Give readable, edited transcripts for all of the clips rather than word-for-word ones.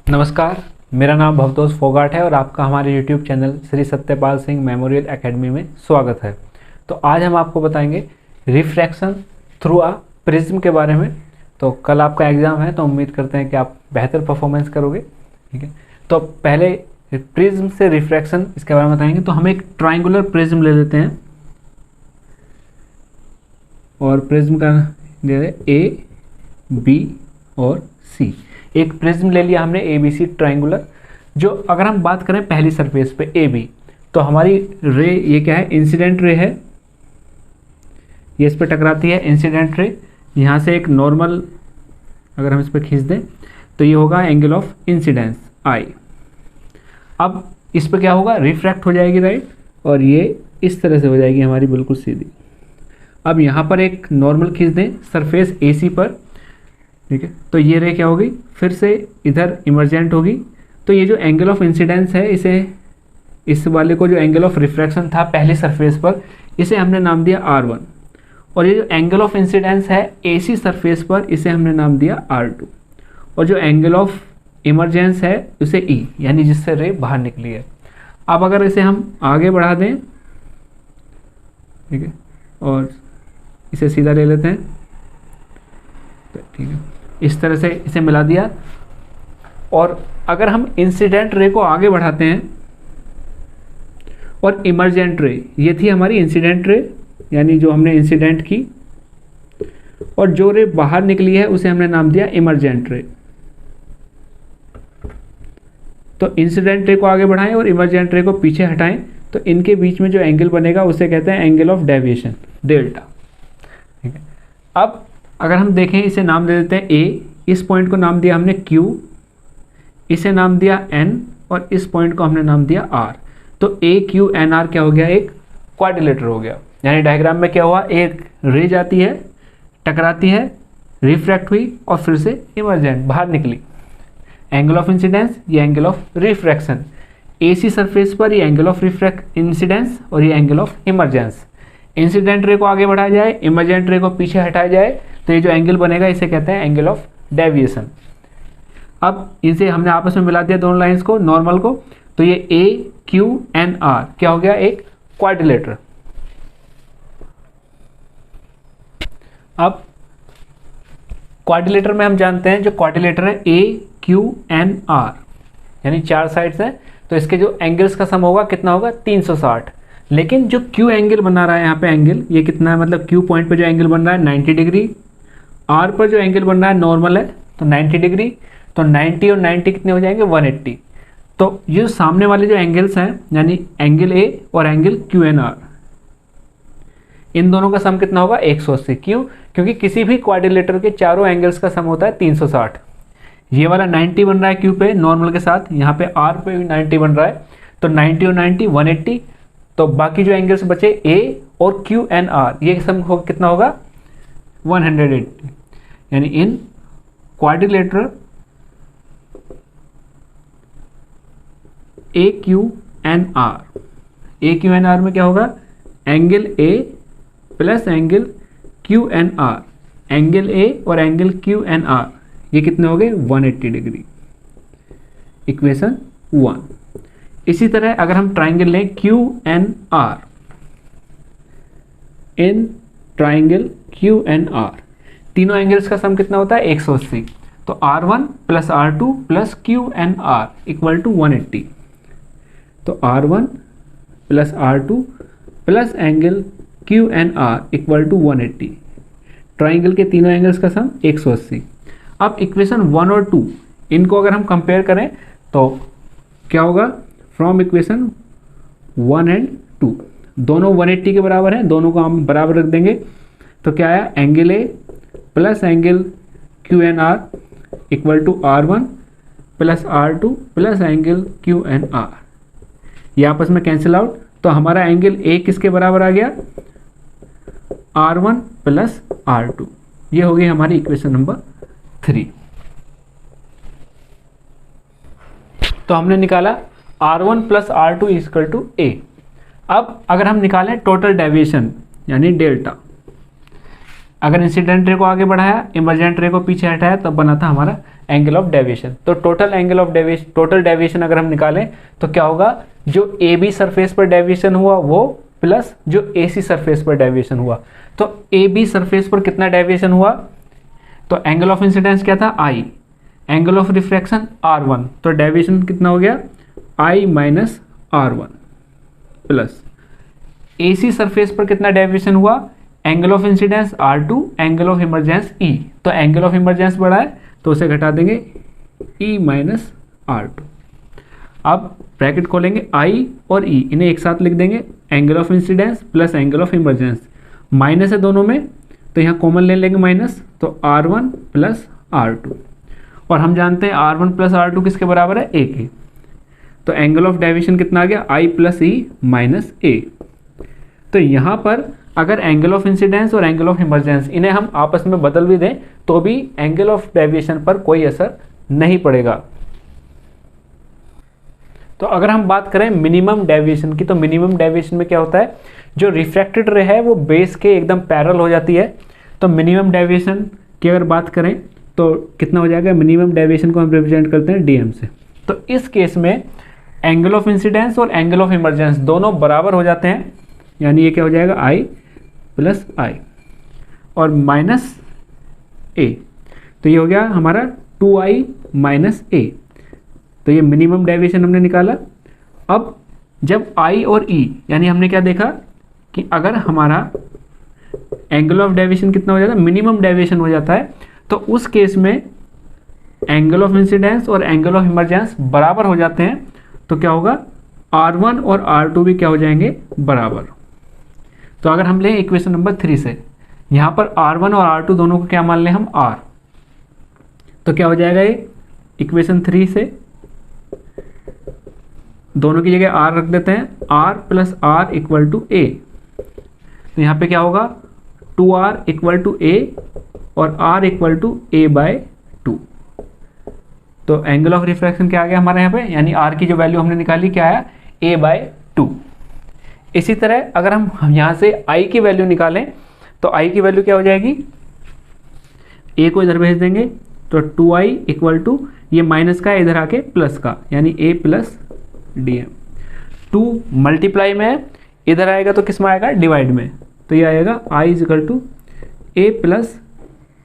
नमस्कार, मेरा नाम भवतोष फोगाट है और आपका हमारे YouTube channel Shri Satyapal Singh memorial academy में स्वागत है। तो आज हम आपको बताएंगे रिफ्रैक्शन थ्रू अ प्रिज्म के बारे में। तो कल आपका एग्ज़ाम है, तो उम्मीद करते हैं कि आप बेहतर परफॉर्मेंस करोगे। ठीक है, तो पहले प्रिज्म से रिफ्रैक्शन इसके बारे में बताएंगे। तो हम एक ट्राइंगुलर प्रिज्म ले लेते हैं और प्रिज्म का दे रहे ए, बी और सी। एक प्रिज्म ले लिया हमने ए बी सी ट्राइंगुलर। जो अगर हम बात करें पहली सरफेस पे ए बी, तो हमारी रे ये क्या है, इंसिडेंट रे है, ये इस पर टकराती है इंसिडेंट रे। यहाँ से एक नॉर्मल अगर हम इस पर खींच दें तो ये होगा एंगल ऑफ इंसिडेंस आई। अब इस पर क्या होगा, रिफ्रैक्ट हो जाएगी राइट, और ये इस तरह से हो जाएगी हमारी बिल्कुल सीधी। अब यहाँ पर एक नॉर्मल खींच दें सरफेस ए सी पर, ठीक है, तो ये रे क्या होगी, फिर से इधर इमरजेंट होगी। तो ये जो एंगल ऑफ इंसिडेंस है, इस वाले को जो एंगल ऑफ रिफ्रैक्शन था पहली सरफेस पर, इसे हमने नाम दिया R1। और ये जो एंगल ऑफ इंसिडेंस है AC सरफेस पर, इसे हमने नाम दिया R2। और जो एंगल ऑफ इमरजेंस है उसे E, यानी जिससे रे बाहर निकली है। अब अगर इसे हम आगे बढ़ा दें, ठीक है, और इसे सीधा ले लेते हैं, तो ठीक है, इस तरह से इसे मिला दिया। और अगर हम इंसिडेंट रे को आगे बढ़ाते हैं और इमरजेंट रे, ये थी हमारी इंसिडेंट रे, यानी जो हमने इंसिडेंट की, और जो रे बाहर निकली है उसे हमने नाम दिया इमरजेंट रे। तो इंसिडेंट रे को आगे बढ़ाएं और इमरजेंट रे को पीछे हटाएं, तो इनके बीच में जो एंगल बनेगा उसे कहते हैं एंगल ऑफ डेविएशन, डेल्टा। ठीक है, अब अगर हम देखें, इसे नाम दे देते हैं ए, इस पॉइंट को नाम दिया हमने Q, इसे नाम दिया N, और इस पॉइंट को हमने नाम दिया R। तो AQNR क्या हो गया, एक क्वाड्रिलेटर हो गया। यानी डायग्राम में क्या हुआ, एक रे जाती है, टकराती है, रिफ्रैक्ट हुई और फिर से इमरजेंट बाहर निकली। एंगल ऑफ इंसिडेंस, ये angle of refraction. AC surface पर ये एंगल ऑफ इंसिडेंस और ये angle of emergence. Incident ray को आगे बढ़ाया जाए, इमरजेंट रे को पीछे हटाया जाए, तो ये जो एंगल बनेगा इसे कहते हैं एंगल ऑफ डेविएशन। अब इसे हमने आपस में मिला दिया दोनों लाइंस को, नॉर्मल को, तो ये AQNR क्या हो गया, एक क्वाड्रिलेटर। अब क्वाड्रिलेटर में हम जानते हैं जो क्वाड्रिलेटर है AQNR, यानी 4 साइड्स हैं, तो इसके जो एंगल्स का सम होगा कितना होगा, 360। लेकिन जो Q एंगल बना रहा है यहाँ पे एंगल, ये कितना है, मतलब Q पॉइंट पे जो एंगल बन रहा है 90 डिग्री, R पर जो एंगल बन रहा है नॉर्मल है तो 90 डिग्री, तो 90 और 90 कितने हो जाएंगे, 180। तो ये सामने वाले जो एंगल्स हैं, यानी एंगल A और एंगल QNR, इन दोनों का सम कितना होगा, 180। क्यों, क्योंकि किसी भी क्वाड्रिलेटर के चारों एंगल्स का सम होता है 360। ये वाला 90 बन रहा है Q पे नॉर्मल के साथ, यहाँ पे R पे भी 90 बन रहा है, तो 90 और 90 180। तो बाकी जो एंगल्स बचे A और QNR, ये सम कितना होगा, 180। यानी इन क्वाड्रिलेटर AQNR में क्या होगा, angle A plus angle QNR, angle A और एंगल QNR ये कितने हो गए, 180 डिग्री। इक्वेशन 1। इसी तरह अगर हम ट्राइंगल लें QNR, इन ट्राइंगल QNR, तीनों एंगल्स का सम कितना होता है, 180। तो R1 plus R2 plus QNR equal to 180। तो R1 plus R2 plus angle QNR equal to 180। Triangle के तीनों एंगल्स का सम 180। अब इक्वेशन 1 और 2, इनको अगर हम कंपेयर करें तो क्या होगा, फ्रॉम इक्वेशन 1 एंड 2, दोनों 180 के बराबर हैं, दोनों को हम बराबर रख देंगे। तो क्या आया, angle A plus angle QNR equal to R1 plus R2 plus angle QNR, ये आपस में कैंसिल आउट। तो हमारा एंगल A किसके बराबर आ गया, R1 प्लस R2। ये हो गई हमारी इक्वेशन नंबर 3। तो हमने निकाला R1 plus R2 equal to A। अब अगर हम निकालें टोटल डेविएशन यानी डेल्टा, अगर इंसिडेंट रे को आगे बढ़ाया, इमर्जेंट रे को पीछे हटाया, तब बना था हमारा एंगल ऑफ डेविएशन। तो total angle of deviation, total deviation अगर हम निकालें तो क्या होगा, जो ए बी सरफेस पर डेविएशन हुआ वो प्लस जो ए सी सरफेस पर डेविएशन हुआ। तो ए बी सरफेस पर कितना डेविएशन हुआ, तो एंगल ऑफ इंसिडेंस क्या था आई, एंगल ऑफ रिफ्रैक्शन R1, तो डेविएशन कितना हो गया I minus R1 plus A C surface पर कितना डेविएशन हुआ, angle of incidence R2, angle of emergence E, तो एंगल ऑफ इमर्जेंस बढ़ा है तो उसे घटा देंगे E माइनस R2। अब ब्रैकेट खोलेंगे I और E, इन्हें एक साथ लिख देंगे, angle of incidence plus angle of emergence, minus है दोनों में तो यहाँ कॉमन ले लेंगे माइनस, तो R1 प्लस R2, और हम जानते हैं R1 प्लस R2 किसके बराबर है, A के। तो एंगल ऑफ डेविएशन कितना आ गया, I plus E minus A। तो यहाँ पर अगर एंगल ऑफ इंसिडेंस और एंगल ऑफ इमर्जेंस इन्हें हम आपस में बदल भी दें तो भी एंगल ऑफ डेविएशन पर कोई असर नहीं पड़ेगा। तो अगर हम बात करें मिनिमम डेविएशन की, तो मिनिमम डेविएशन में क्या होता है, जो रिफ्रैक्टेड रे है वो बेस के एकदम पैरेलल हो जाती है। तो मिनिमम डेविएशन की अगर बात करें तो कितना हो जाएगा, मिनिमम डेविएशन को हम रिप्रेजेंट करते हैं डीएम से। तो इस केस में एंगल ऑफ इंसिडेंस और एंगल ऑफ इमर्जेंस दोनों बराबर हो जाते हैं, यानी ये क्या हो जाएगा I प्लस I और माइनस A, तो ये हो गया हमारा 2I माइनस A। तो ये मिनिमम डेविएशन हमने निकाला। अब जब I और E, यानी हमने क्या देखा कि अगर हमारा एंगल ऑफ डेविएशन कितना हो जाता है, मिनिमम डेविएशन हो जाता है, तो उस केस में एंगल ऑफ इंसिडेंस और एंगल ऑफ इमर्जेंस बराबर हो जाते हैं। तो क्या होगा, R1 और R2 भी क्या हो जाएंगे, बराबर। तो अगर हम लें इक्वेशन नंबर 3 से, यहाँ पर R1 और R2 दोनों को क्या मान लें हम, R, तो क्या हो जाएगा, ये इक्वेशन 3 से दोनों की जगह R रख देते हैं, R plus R equal to A। तो यहाँ पे क्या होगा, 2R इक्वल टू A और R equal to A by 2। तो एंगल ऑफ रिफ्रैक्शन क्या आ गया हमारे यहाँ पे, यानी R की जो वैल्यू हमने निकाली क्या आया, A बाय 2। इसी तरह अगर हम यहाँ से I की वैल्यू निकालें तो I की वैल्यू क्या हो जाएगी, A को इधर भेज देंगे तो 2I इक्वल टू, ये माइनस का इधर आके प्लस का, यानी A प्लस DM। 2 मल्टीप्लाई में इधर आएगा तो किस में आएगा, डिवाइड में, तो ये आएगा I equal to A plus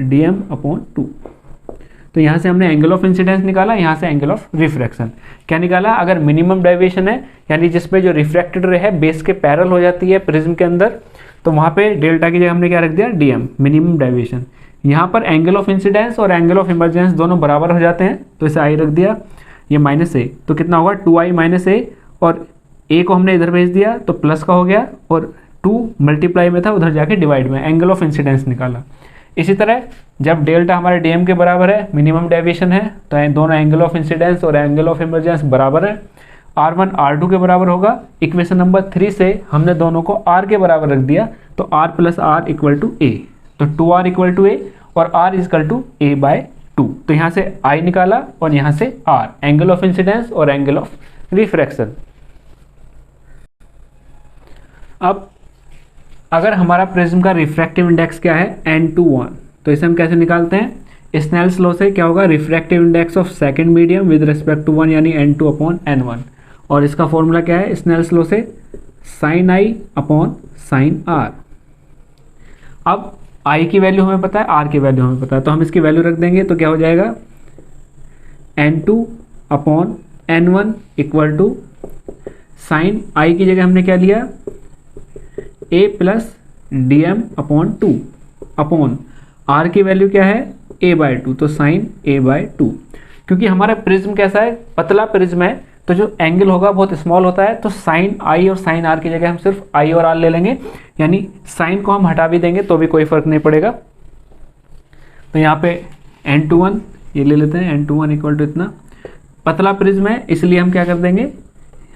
DM upon 2। तो यहाँ से हमने एंगल ऑफ इंसिडेंस निकाला, यहाँ से एंगल ऑफ रिफ्रैक्शन क्या निकाला। अगर मिनिमम डेविएशन है, यानी जिसमें जो रिफ्रैक्टेड रे है बेस के पैरेलल हो जाती है प्रिज्म के अंदर, तो वहाँ पे डेल्टा की जगह हमने क्या रख दिया, DM, मिनिमम डेविएशन। यहाँ पर एंगल ऑफ इंसिडेंस और एंगल ऑफ इमर्जेंस दोनों बराबर हो जाते हैं, तो इसे I रख दिया, ये माइनस A, तो कितना होगा 2I माइनस A, और A को हमने इधर भेज दिया तो प्लस का हो गया, और 2 मल्टीप्लाई में था उधर जाके डिवाइड में, एंगल ऑफ इंसिडेंस निकाला। इसी तरह जब डेल्टा हमारे DM के बराबर है, मिनिमम डेविएशन है, तो दोनों एंगल ऑफ इंसिडेंस और एंगल ऑफ इमर्जेंस बराबर है, R1 R2 के बराबर होगा। इक्वेशन नंबर 3 से हमने दोनों को R के बराबर रख दिया, तो R plus R equal to A, तो 2R इक्वल टू A और R equal to A by 2। तो यहाँ से I निकाला और यहाँ से R, एंगल ऑफ इंसिडेंस और एंगल ऑफ रिफ्रैक्शन। अब अगर हमारा प्रिज्म का रिफ्रैक्टिव इंडेक्स क्या है, N21, तो इसे हम कैसे निकालते हैं, स्नेल्स लॉ से क्या होगा, refractive index of second medium with respect to 1, यानी N2 अपॉन N1, और इसका फॉर्मूला क्या है स्नेल्स लॉ से, sine I upon sine R। अब I की वैल्यू हमें पता है, R की वैल्यू हमें पता है, तो हम इसकी वैल्यू रख देंगे, तो क्या हो जाएगा N2 upon N1 equal to sine I की जगह हमने क्या लिया, A plus DM upon 2 upon R की वैल्यू क्या है, A बाय 2, तो साइन A बाय 2। क्योंकि हमारा प्रिज्म कैसा है, पतला प्रिज्म है, तो जो एंगल होगा बहुत स्मॉल होता है, तो साइन I और साइन R की जगह हम सिर्फ I और R ले लेंगे, यानी साइन को हम हटा भी देंगे तो भी कोई फर्क नहीं पड़ेगा। तो यहाँ पे N21 ये ले लेते हैं, N21 इक्वल टू इतना, पतला प्रिज्म है इसलिए हम क्या कर देंगे,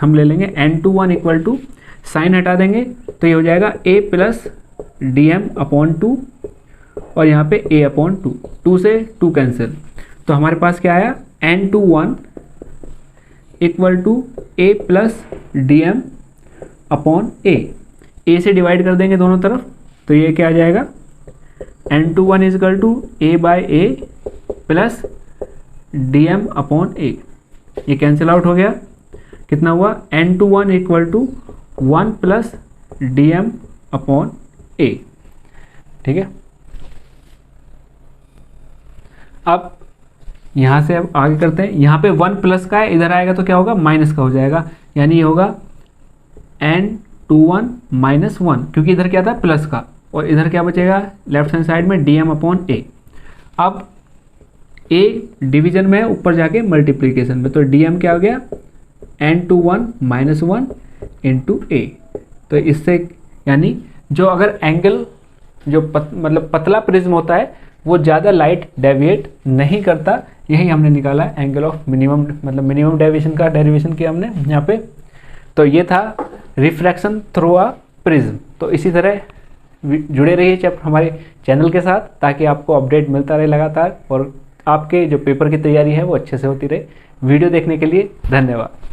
हम ले लेंगे N21 इक्वल टू, साइन हटा देंगे तो ये हो जाएगा A प्लस DM अपॉन 2, और यहाँ पे A अपॉन 2, 2 से 2 कैंसिल, तो हमारे पास क्या आया N21 equal to A plus DM upon A से डिवाइड कर देंगे दोनों तरफ, तो ये क्या आ जाएगा N21 is equal to A by A plus D M upon A, ये कैंसिल आउट हो गया, कितना हुआ N21 equal to 1 plus D M upon A. ठीक है, अब यहाँ से अब आगे करते हैं, यहाँ पे 1 प्लस का है, इधर आएगा तो क्या होगा माइनस का हो जाएगा, यानी ये होगा N21 माइनस 1, क्योंकि इधर क्या था प्लस का, और इधर क्या बचेगा लेफ्ट हैंड साइड में डी एम अपॉन ए। अब ए डिवीजन में है, ऊपर जाके मल्टीप्लीकेशन में, तो डी एम क्या हो गया N21 माइनस 1 इंटू ए। तो इससे यानी जो अगर एंगल जो मतलब पतला प्रिज्म होता है वो ज़्यादा लाइट डेविएट नहीं करता, यही हमने निकाला है एंगल ऑफ मिनिमम, मतलब मिनिमम डेविएशन का डेरिवेशन किया हमने यहाँ पे। तो ये था रिफ्रैक्शन थ्रू अ प्रिज्म। तो इसी तरह जुड़े रहिए हमारे चैनल के साथ, ताकि आपको अपडेट मिलता रहे लगातार और आपके जो पेपर की तैयारी है वो अच्छे से होती रहे। वीडियो देखने के लिए धन्यवाद।